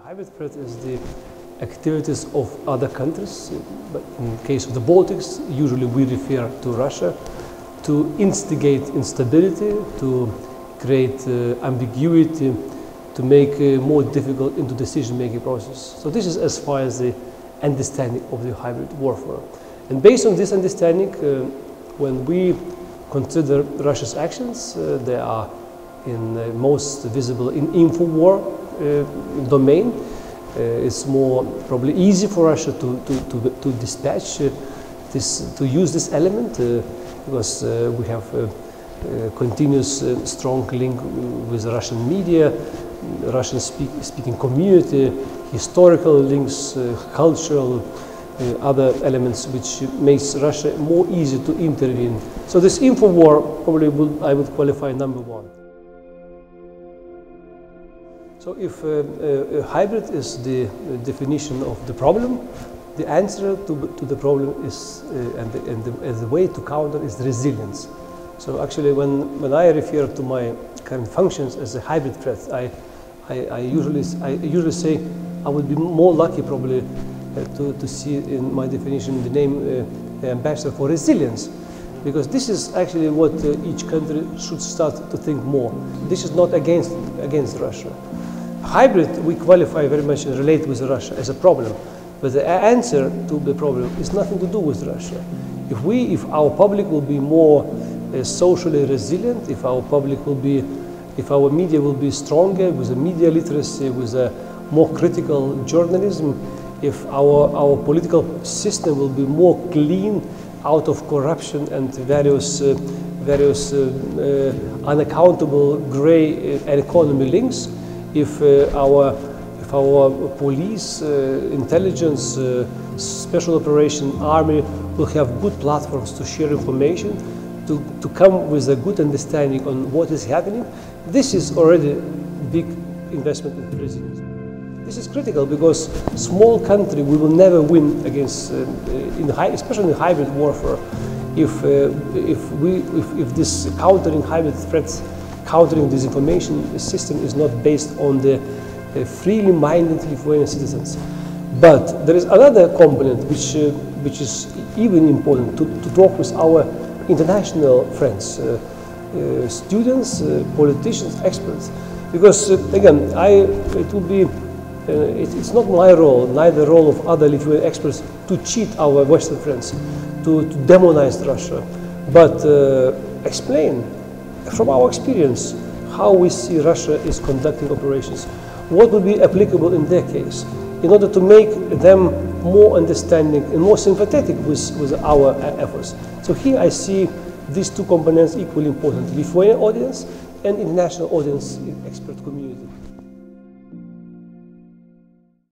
Hybrid threat is the activities of other countries, but in the case of the Baltics, usually we refer to Russia, to instigate instability, to create ambiguity, to make more difficult into decision-making process. So this is as far as the understanding of the hybrid warfare. And based on this understanding, when we consider Russia's actions, they are most visible in info-war domain. It's more probably easy for Russia to dispatch to use this element because we have a continuous strong link with the Russian media, Russian speaking community, historical links, cultural, other elements which makes Russia more easy to intervene. So this info war probably I would qualify number one. So if a hybrid is the definition of the problem, the answer to the problem is, and the way to counter is resilience. So actually when I refer to my current functions as a hybrid threat, I usually say I would be more lucky probably to see in my definition the name ambassador for resilience, because this is actually what each country should start to think more. This is not against Russia. Hybrid we qualify very much and relate with Russia as a problem, but the answer to the problem is nothing to do with Russia. If our public will be more socially resilient, if our media will be stronger with a media literacy, with a more critical journalism, if our political system will be more clean out of corruption and various unaccountable gray economy links, if our police, intelligence, special operation, army will have good platforms to share information, to come with a good understanding on what is happening, this is already a big investment in resilience. This is critical because small country we will never win against, especially in hybrid warfare, if this countering hybrid threats, countering disinformation system is not based on the freely minded Lithuanian citizens. But there is another component which is even important to talk with our international friends, students, politicians, experts, because again, it's not my role, neither the role of other Lithuanian experts to cheat our Western friends, to demonize Russia, but explain from our experience how we see Russia is conducting operations, what would be applicable in their case, in order to make them more understanding and more sympathetic with our efforts. So here I see these two components equally important, Lithuanian audience and international audience in expert community.